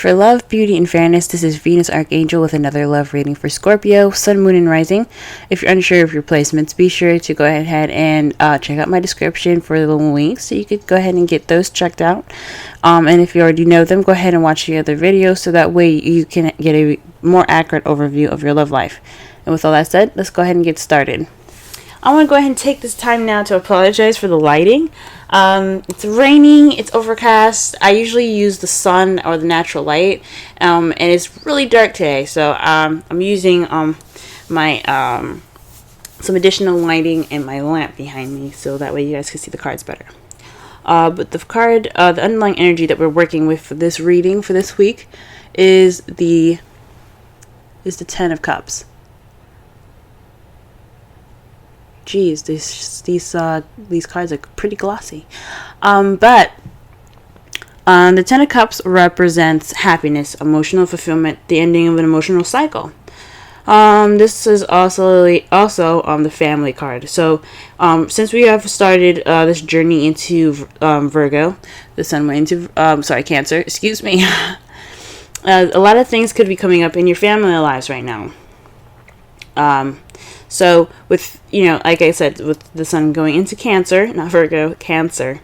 For love, beauty, and fairness, this is Venus Archangel with another love reading for Scorpio, Sun, Moon, and Rising. If you're unsure of your placements, be sure to go ahead and check out my description for the links so you could go ahead and get those checked out. And if you already know them, go ahead and watch the other videos so that way you can get a more accurate overview of your love life. And with all that said, let's go ahead and get started. I want to go ahead and take this time now to apologize for the lighting. It's raining, it's overcast. I usually use the sun or the natural light, and it's really dark today, so I'm using my some additional lighting and my lamp behind me, so that way you guys can see the cards better. But the underlying energy that we're working with for this reading for this week is the Ten of Cups. Geez, these cards are pretty glossy. But the Ten of Cups represents happiness, emotional fulfillment, the ending of an emotional cycle. This is also the family card. So, since we have started this journey into Virgo, the sun went into Cancer. Excuse me. A lot of things could be coming up in your family lives right now. So with, like I said, with the sun going into Cancer, not Virgo, Cancer,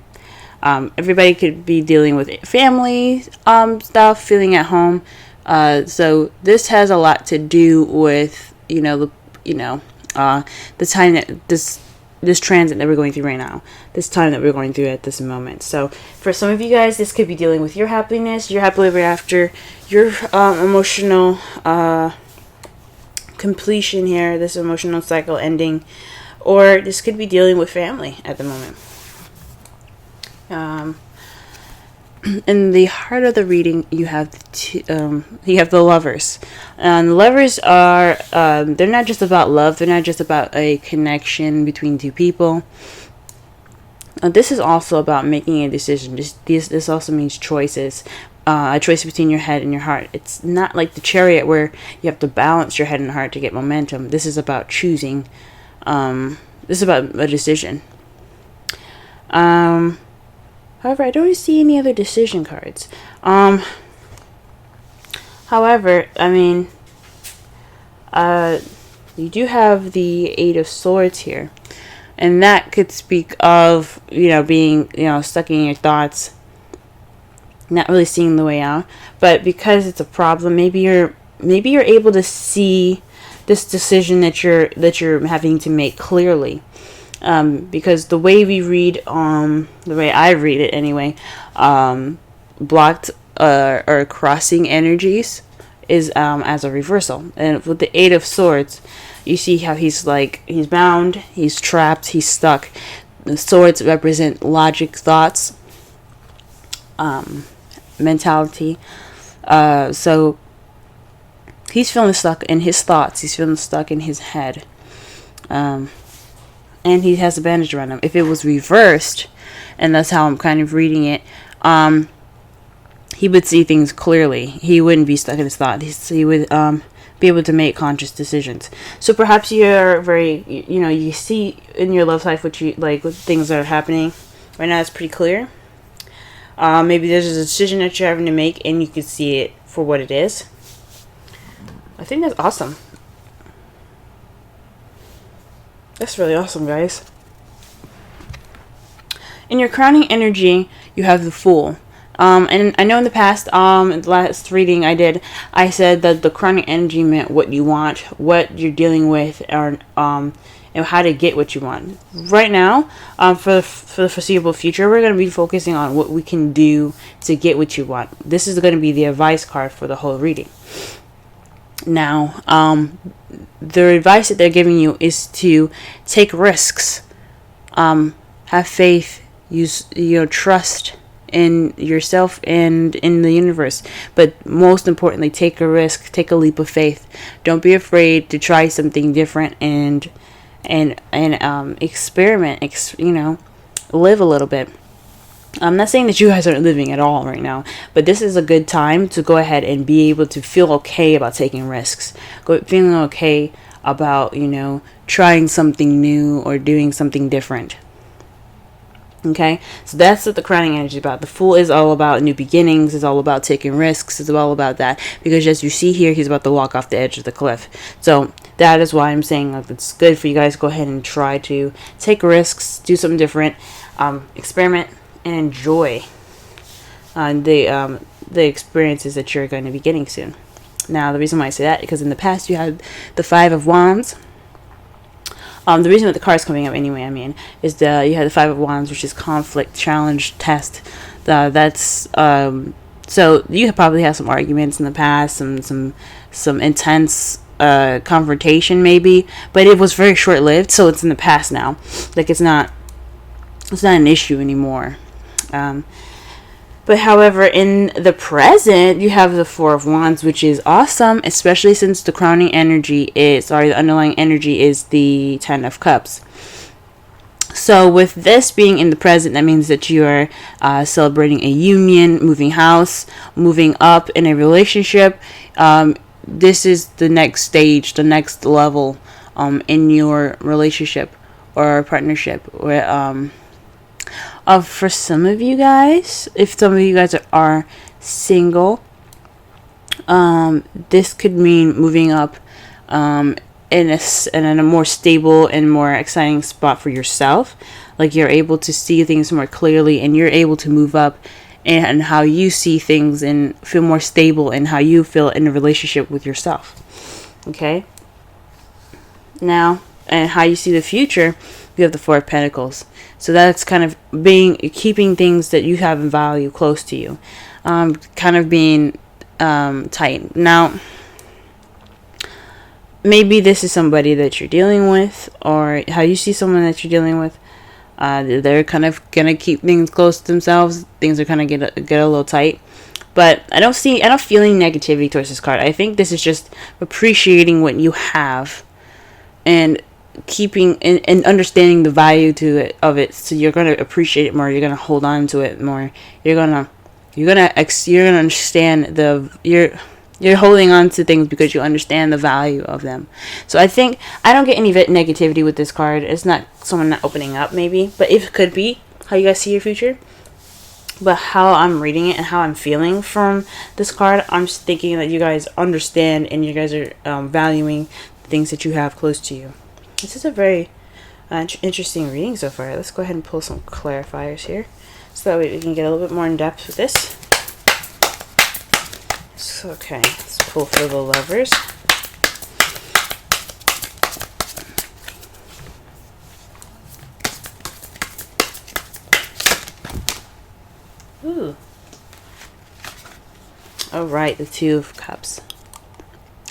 everybody could be dealing with family stuff, feeling at home. So this has a lot to do with, the time that this transit that we're going through right now, this time that we're going through at this moment. So for some of you guys, this could be dealing with your happiness, your happily ever after, your emotional completion here, this emotional cycle ending, or this could be dealing with family at the moment. In the heart of the reading, you have the Lovers. The Lovers are they're not just about love. They're not just about a connection between two people. This is also about making a decision. This also means choices. A choice between your head and your heart. It's not like the Chariot where you have to balance your head and heart to get momentum. This is about choosing. This is about a decision. However, I don't see any other decision cards. However, you do have the Eight of Swords here, and that could speak of being stuck in your thoughts, not really seeing the way out. But because it's a problem, maybe you're able to see this decision that you're having to make clearly. Because the way we read, the way I read it anyway, blocked or crossing energies is as a reversal. And with the Eight of Swords, you see how he's bound, he's trapped, he's stuck. The swords represent logic, thoughts, mentality. So he's feeling stuck in his thoughts. He's feeling stuck in his head. And he has a bandage around him. If it was reversed, and that's how I'm kind of reading it, he would see things clearly. He wouldn't be stuck in his thoughts. He would be able to make conscious decisions. So perhaps you're very, you see in your love life what things that are happening right now. It's pretty clear. Maybe there's a decision that you're having to make, and you can see it for what it is. I think that's awesome. That's really awesome, guys. In your crowning energy, you have the Fool. And I know in the past, in the last reading I did, I said that the crowning energy meant what you want, what you're dealing with, or and how to get what you want. Right now, for the foreseeable future, we're going to be focusing on what we can do to get what you want. This is going to be the advice card for the whole reading. Now, the advice that they're giving you is to take risks, have faith, use trust in yourself and in the universe. But most importantly, take a risk, take a leap of faith. Don't be afraid to try something different and experiment. Live a little bit. I'm not saying that you guys aren't living at all right now, but this is a good time to go ahead and be able to feel okay about taking risks. Feeling okay about, trying something new or doing something different. Okay, so that's what the crowning energy is about. The Fool is all about new beginnings. It's all about taking risks. It's all about that, because as you see here, he's about to walk off the edge of the cliff. So that is why I'm saying, like, it's good for you guys to go ahead and try to take risks, do something different, experiment, and enjoy the experiences that you're going to be getting soon. Now, the reason why I say that, because in the past you had the Five of Wands. The reason that the card's coming up anyway, is you had the Five of Wands, which is conflict, challenge, test. So you probably have some arguments in the past, some intense confrontation maybe, but it was very short lived. So it's in the past now. Like, it's not an issue anymore. But however, in the present, you have the Four of Wands, which is awesome, especially since the crowning energy the underlying energy is the Ten of Cups. So with this being in the present, that means that you are celebrating a union, moving house, moving up in a relationship. This is the next stage, the next level in your relationship or partnership. For some of you guys, if some of you guys are single, this could mean moving up in a more stable and more exciting spot for yourself. Like, you're able to see things more clearly, and you're able to move up and how you see things and feel more stable in how you feel in a relationship with yourself. Okay? Now, and how you see the future, you have the Four of Pentacles. So that's kind of keeping things that you have in value close to you. Kind of being tight. Now, maybe this is somebody that you're dealing with, or how you see someone that you're dealing with. They're kind of gonna keep things close to themselves. Things are kind of get a little tight. But I don't feel any negativity towards this card. I think this is just appreciating what you have, and keeping and understanding the value of it. So you're going to appreciate it more. You're going to hold on to it more. You're going to understand you're holding on to things because you understand the value of them. So I don't get any negativity with this card. It's not someone not opening up, maybe, but it could be how you guys see your future. But how I'm reading it and how I'm feeling from this card, I'm just thinking that you guys understand and you guys are valuing the things that you have close to you. This is a very interesting reading so far. Let's go ahead and pull some clarifiers here, so that way we can get a little bit more in depth with this. So, okay, let's pull for the Lovers. Ooh. Alright, the Two of Cups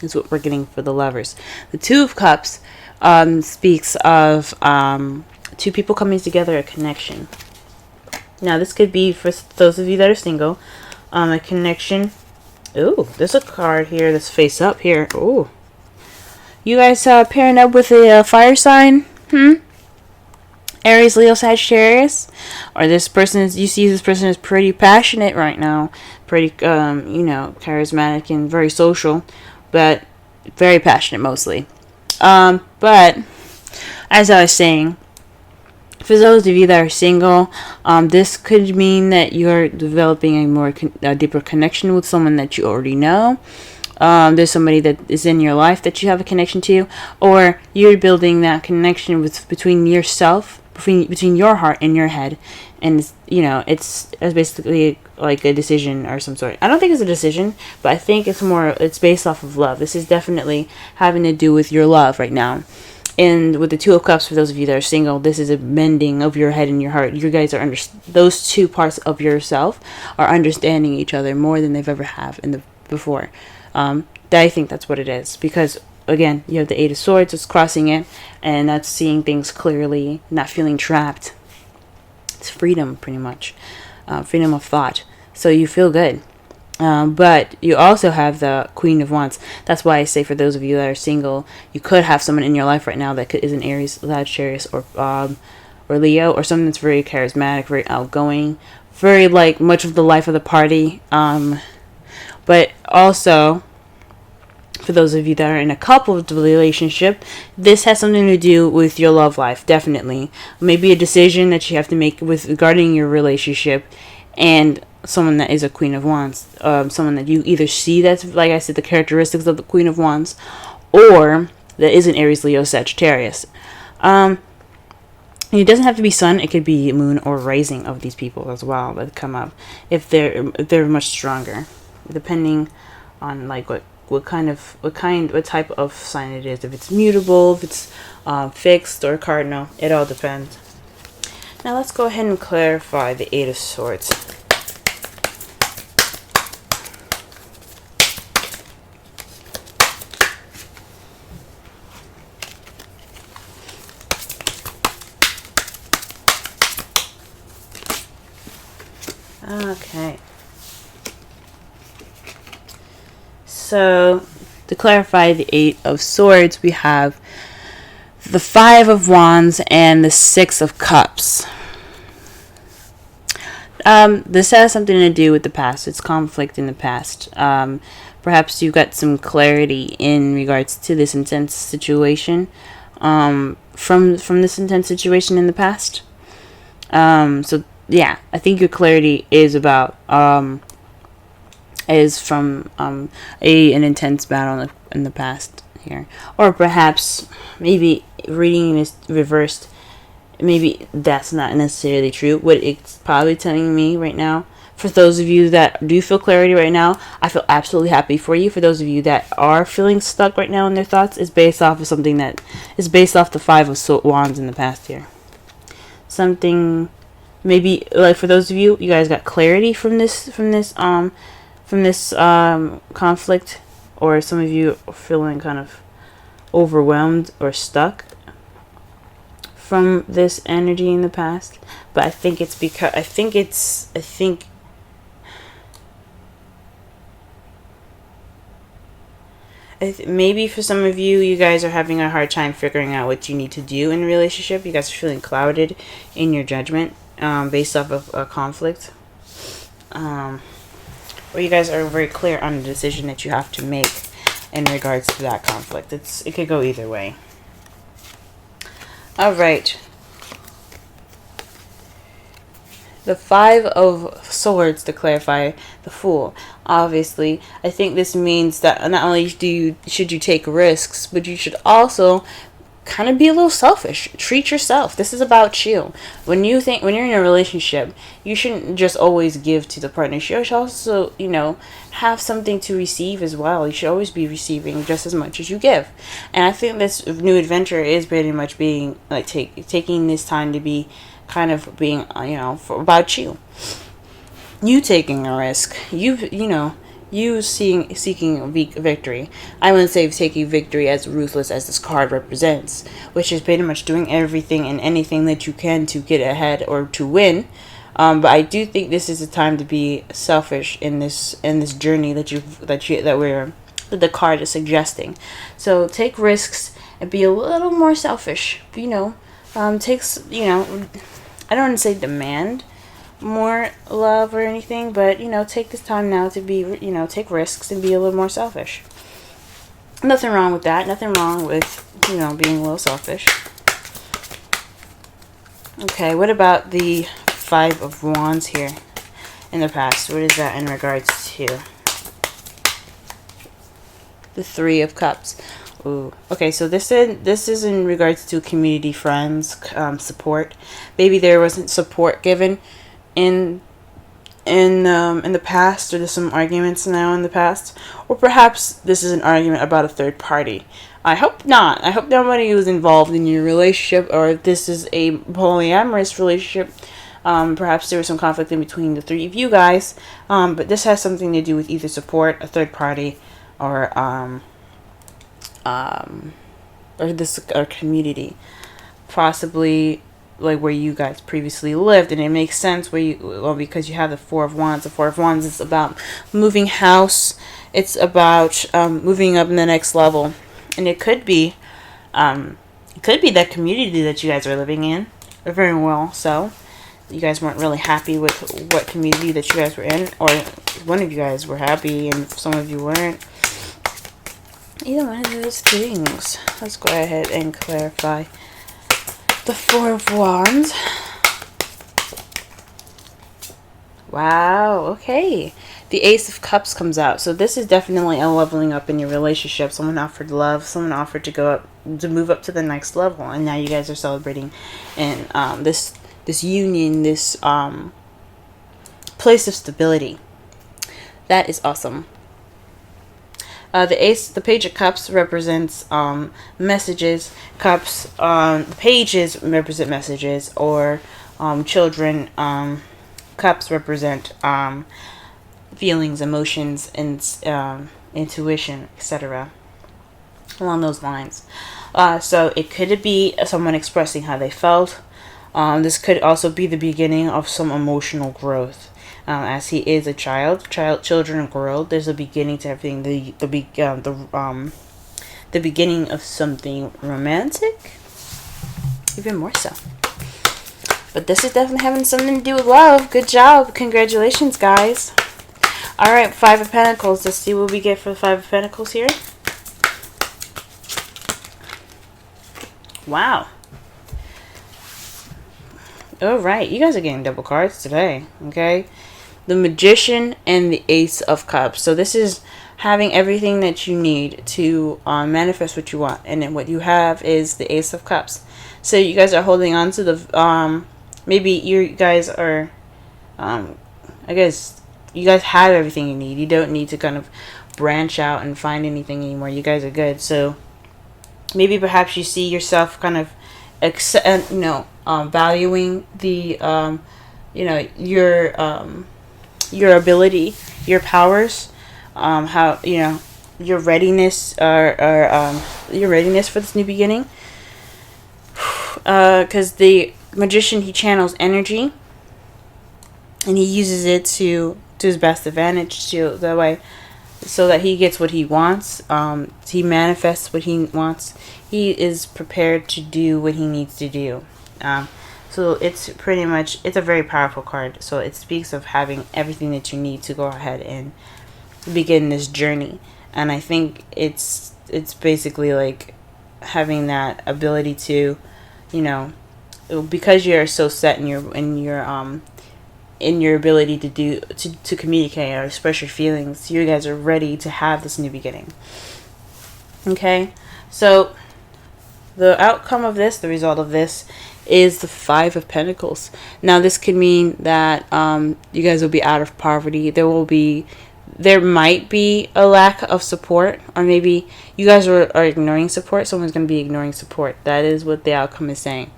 is what we're getting for the Lovers. The Two of Cups speaks of two people coming together, a connection. Now, this could be for those of you that are single, a connection. Ooh, there's a card here that's face up here. Ooh, you guys pairing up with a fire sign? Aries, Leo, Sagittarius, or you see this person is pretty passionate right now, pretty charismatic and very social, but very passionate mostly. But as I was saying, for those of you that are single, this could mean that you're developing a deeper connection with someone that you already know. There's somebody that is in your life that you have a connection to, or you're building that connection between yourself, between your heart and your head, and it's basically like a decision or some sort. I don't think it's a decision, but I think it's based off of love. This is definitely having to do with your love right now. And with the Two of Cups, for those of you that are single, this is a mending of your head and your heart. You guys are those two parts of yourself are understanding each other more than they've ever have before. I think that's what it is, because again, you have the Eight of Swords, it's crossing it, and that's seeing things clearly, not feeling trapped. It's freedom, pretty much, freedom of thought. So you feel good. But you also have the Queen of Wands. That's why I say, for those of you that are single, you could have someone in your life right now that is an Aries, Sagittarius, or Leo, or someone that's very charismatic, very outgoing, very much of the life of the party. But also, for For those of you that are in a couple relationship, this has something to do with your love life, definitely. Maybe a decision that you have to make with regarding your relationship, and someone that is a Queen of Wands. Someone that you either see that's, like I said, the characteristics of the Queen of Wands, or that is an Aries, Leo, Sagittarius. It doesn't have to be sun. It could be moon or rising of these people as well that come up if they're much stronger, depending on like what type of sign it is. If it's mutable, if it's fixed or cardinal, it all depends. Now let's go ahead and clarify the Eight of Swords. Okay. So, to clarify the Eight of Swords, we have the Five of Wands and the Six of Cups. This has something to do with the past. It's conflict in the past. Perhaps you got some clarity in regards to this intense situation from this intense situation in the past. So yeah, I think your clarity is about is from an intense battle in the past here, or perhaps maybe reading is reversed. Maybe that's not necessarily true. What it's probably telling me right now, for those of you that do feel clarity right now, I feel absolutely happy for you. For those of you that are feeling stuck right now in their thoughts, is based off of something that is based off the Five of Wands in the past here. Something. Maybe, like, for those of you guys got clarity from this conflict, or some of you are feeling kind of overwhelmed or stuck from this energy in the past. But I think it's because maybe for some of you, you guys are having a hard time figuring out what you need to do in a relationship. You guys are feeling clouded in your judgment. Based off of a conflict, or you guys are very clear on the decision that you have to make in regards to that conflict. It could go either way. All right. The Five of Swords, to clarify, the Fool. Obviously, I think this means that not only should you take risks, but you should also kind of be a little selfish. Treat yourself. This is about you. When you're in a relationship, you shouldn't just always give to the partner. You should also, have something to receive as well. You should always be receiving just as much as you give. And I think this new adventure is pretty much being like taking this time to be kind of being, about you. You taking a risk. You seeking victory. I wouldn't say taking victory as ruthless as this card represents, which is pretty much doing everything and anything that you can to get ahead or to win. But I do think this is a time to be selfish in this journey that the card is suggesting. So take risks and be a little more selfish. I don't want to say demand more love or anything, but take this time now to be take risks and be a little more selfish. Nothing wrong with that. Nothing wrong with being a little selfish. Okay, what about the Five of Wands here in the past? What is that in regards to? The Three of Cups. Ooh. Okay, so this is in regards to community, friends, support. Maybe there wasn't support given in the past, or there's some arguments now in the past, or perhaps this is an argument about a third party. I hope not. I hope nobody was involved in your relationship, or if this is a polyamorous relationship, perhaps there was some conflict in between the three of you guys, but this has something to do with either support, a third party, or community, possibly like where you guys previously lived. And it makes sense because you have the Four of Wands. The Four of Wands is about moving house. It's about moving up in the next level, and it could be that community that you guys are living in. Very well, so you guys weren't really happy with what community that you guys were in, or one of you guys were happy and some of you weren't. either one of those things. Let's go ahead and clarify the Four of Wands. Wow, okay. The Ace of Cups comes out. So this is definitely a leveling up in your relationship. Someone offered love. Someone offered to go up, to move up to the next level. And now you guys are celebrating. And this union, this place of stability. That is awesome. The Page of Cups represents messages. Cups, the pages represent messages or children. Cups represent feelings, emotions, and intuition, etc. Along those lines. So it could be someone expressing how they felt. This could also be the beginning of some emotional growth. As he is a children grow. There's a beginning to everything. The beginning of something romantic, even more so. But this is definitely having something to do with love. Good job. Congratulations, guys. Alright, Five of Pentacles. Let's see what we get for the Five of Pentacles here. Wow. Alright, you guys are getting double cards today. Okay. The Magician and the Ace of Cups. So this is having everything that you need to manifest what you want. And then what you have is the Ace of Cups. So you guys are holding on to the... maybe you guys are... I guess you guys have everything you need. You don't need to kind of branch out and find anything anymore. You guys are good. So maybe perhaps you see yourself kind of valuing the your ability, your powers, how your readiness your readiness for this new beginning. Because the Magician, he channels energy and he uses it to his best advantage, to that way, so that he gets what he wants. He manifests what he wants. He is prepared to do what he needs to do. So it's pretty much, it's a very powerful card. So it speaks of having everything that you need to go ahead and begin this journey. And I think it's basically like having that ability to, because you're so set in your ability to communicate or express your feelings, you guys are ready to have this new beginning. Okay, so the outcome of this, the result of this, is the Five of Pentacles. Now this could mean that you guys will be out of poverty. There might be a lack of support, or maybe you guys are ignoring support. Someone's going to be ignoring support. That is what the outcome is saying.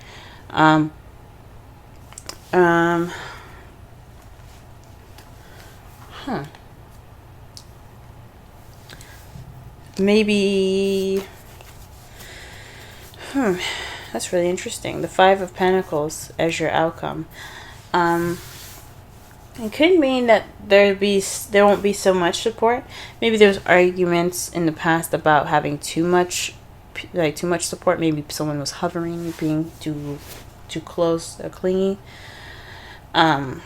Maybe that's really interesting. The Five of Pentacles as your outcome. It could mean that there won't be so much support. Maybe there's arguments in the past about having too much support. Maybe someone was hovering, being too close or clingy. And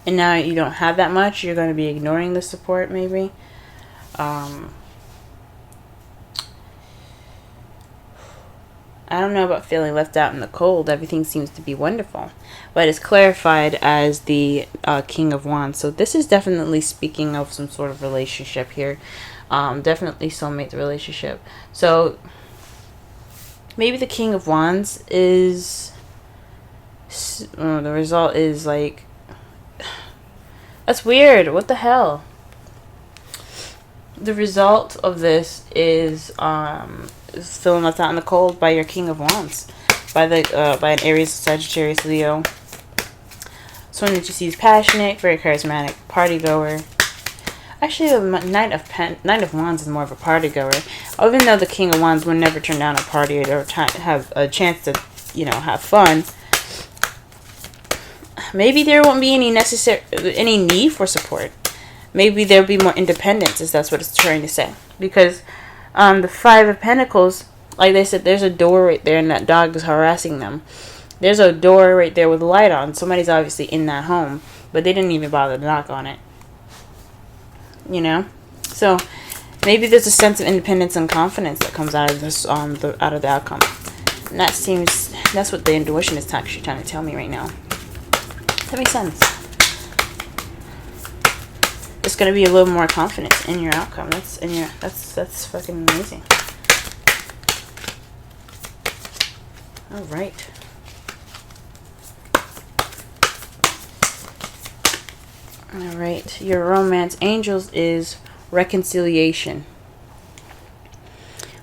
now you don't have that much. You're going to be ignoring the support, maybe. I don't know about feeling left out in the cold. Everything seems to be wonderful. But it's clarified as the King of Wands. So this is definitely speaking of some sort of relationship here. Definitely soulmate relationship. So maybe the King of Wands is... the result is like... That's weird. What the hell? The result of this is feeling left out in the cold by your King of Wands, by an Aries, Sagittarius, Leo. Someone that you see is passionate, very charismatic, party goer. Actually, the Knight of Wands is more of a party goer. Even though the King of Wands would never turn down a party or have a chance to, have fun. Maybe there won't be any need for support. Maybe there'll be more independence, if that's what it's trying to say. Because the Five of Pentacles, like they said, there's a door right there and that dog is harassing them. There's a door right there with a light on. Somebody's obviously in that home, but they didn't even bother to knock on it. you know. So maybe there's a sense of independence and confidence that comes out of this, out of the outcome. And that's what the intuition is actually trying to tell me right now. That makes sense. It's gonna be a little more confidence in your outcome. That's fucking amazing. All right. All right. Your romance angels is reconciliation.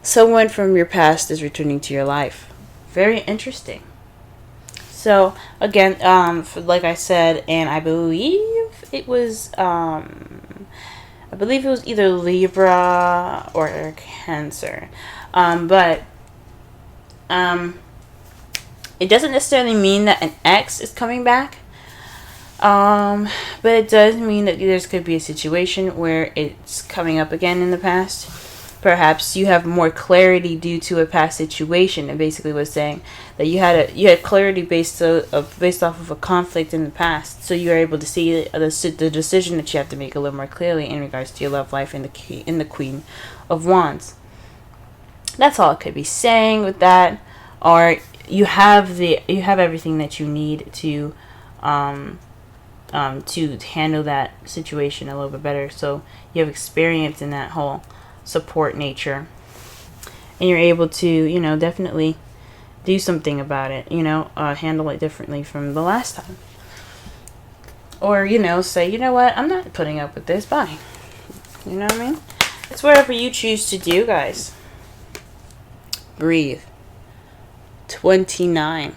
Someone from your past is returning to your life. Very interesting. So again, like I said, and I believe it was either Libra or Cancer, but it doesn't necessarily mean that an ex is coming back, but it does mean that there could be a situation where it's coming up again in the past. Perhaps you have more clarity due to a past situation. It basically was saying that you had clarity based off of a conflict in the past, so you are able to see the decision that you have to make a little more clearly in regards to your love life in the Queen of Wands. That's all it could be saying with that. Or you have everything that you need to handle that situation a little bit better. So you have experience in that whole support nature, and you're able to, definitely do something about it, handle it differently from the last time. Or, say, you know what, I'm not putting up with this, bye. You know what I mean? It's whatever you choose to do, guys. Breathe. 29.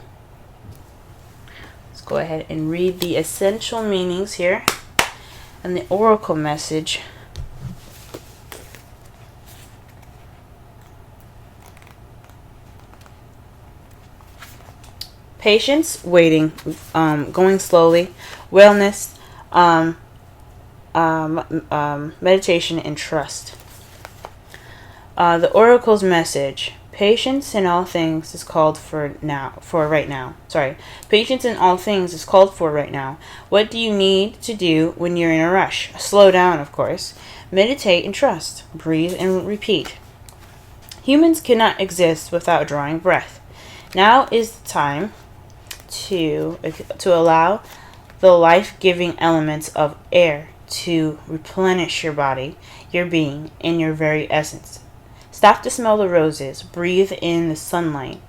Let's go ahead and read the essential meanings here and the oracle message. Patience, waiting, going slowly, wellness, meditation, and trust. The oracle's message: patience in all things is called for right now. Patience in all things is called for right now. What do you need to do when you're in a rush? Slow down, of course. Meditate and trust. Breathe and repeat. Humans cannot exist without drawing breath. Now is the time to allow the life-giving elements of air to replenish your body, your being, and your very essence. Stop to smell the roses, breathe in the sunlight,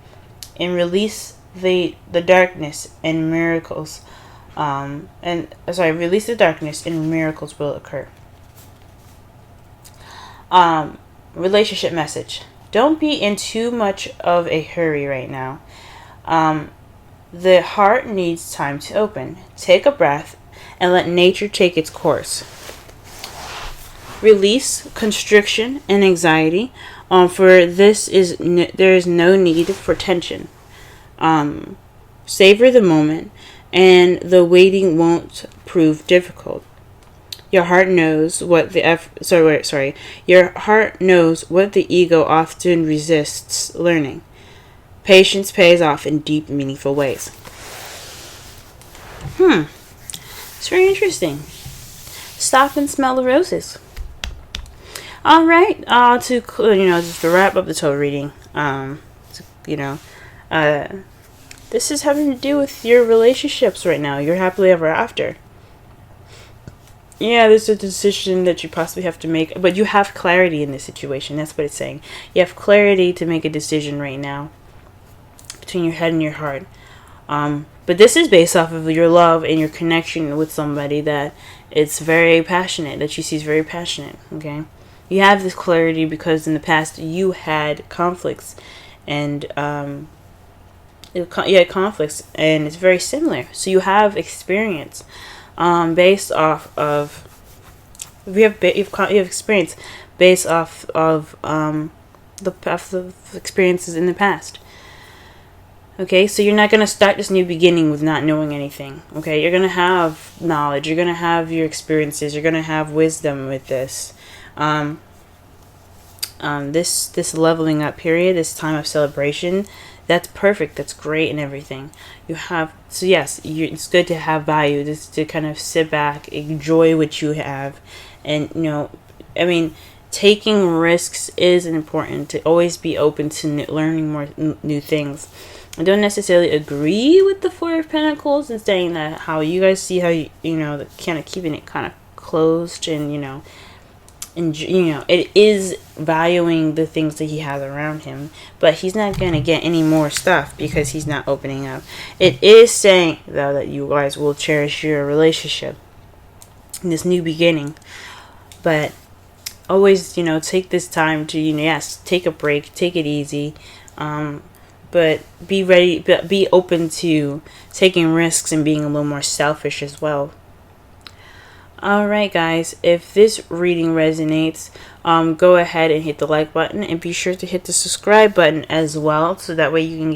and release the darkness, and miracles. Release the darkness, and miracles will occur. Relationship message: don't be in too much of a hurry right now. The heart needs time to open. Take a breath and let nature take its course. Release constriction and anxiety, for there is no need for tension. Savor the moment, and the waiting won't prove difficult. Your heart knows what Your heart knows what the ego often resists learning. Patience pays off in deep, meaningful ways. It's very interesting. Stop and smell the roses. All right. Just to wrap up the tarot reading. This is having to do with your relationships right now. You're happily ever after. Yeah, there's a decision that you possibly have to make, but you have clarity in this situation. That's what it's saying. You have clarity to make a decision right now between your head and your heart. But this is based off of your love and your connection with somebody that it's very passionate, that you see is very passionate, okay? You have this clarity because in the past you had conflicts, and you had conflicts, and it's very similar. So you have experience based off of you have experience based off of the experiences in the past. Okay, so you're not going to start this new beginning with not knowing anything. Okay, you're going to have knowledge. You're going to have your experiences. You're going to have wisdom with this. This leveling up period, this time of celebration, that's perfect. That's great and everything. It's good to have value. Just to kind of sit back, enjoy what you have, And, you know, I mean, taking risks is important, to always be open to learning more new things. I don't necessarily agree with the Four of Pentacles and saying that how you guys see how you know, the kind of keeping it kind of closed, and, you know, and, you know, it is valuing the things that he has around him, but he's not going to get any more stuff because he's not opening up. It is saying, though, that you guys will cherish your relationship in this new beginning, but always, you know, take this time to, you know, yes, take a break, take it easy, but be ready, but be open to taking risks and being a little more selfish as well. Alright guys, if this reading resonates, go ahead and hit the like button, and be sure to hit the subscribe button as well, so that way you can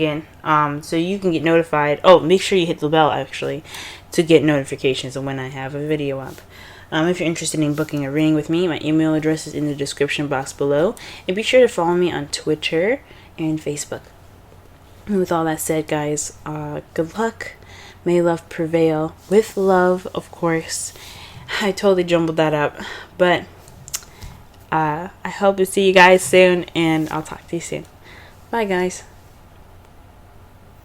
get notified. Oh, make sure you hit the bell actually to get notifications of when I have a video up. If you're interested in booking a reading with me, my email address is in the description box below, and be sure to follow me on Twitter and Facebook. And with all that said, guys, good luck. May love prevail. With love, of course. I totally jumbled that up, but I hope to see you guys soon, and I'll talk to you soon. Bye, guys.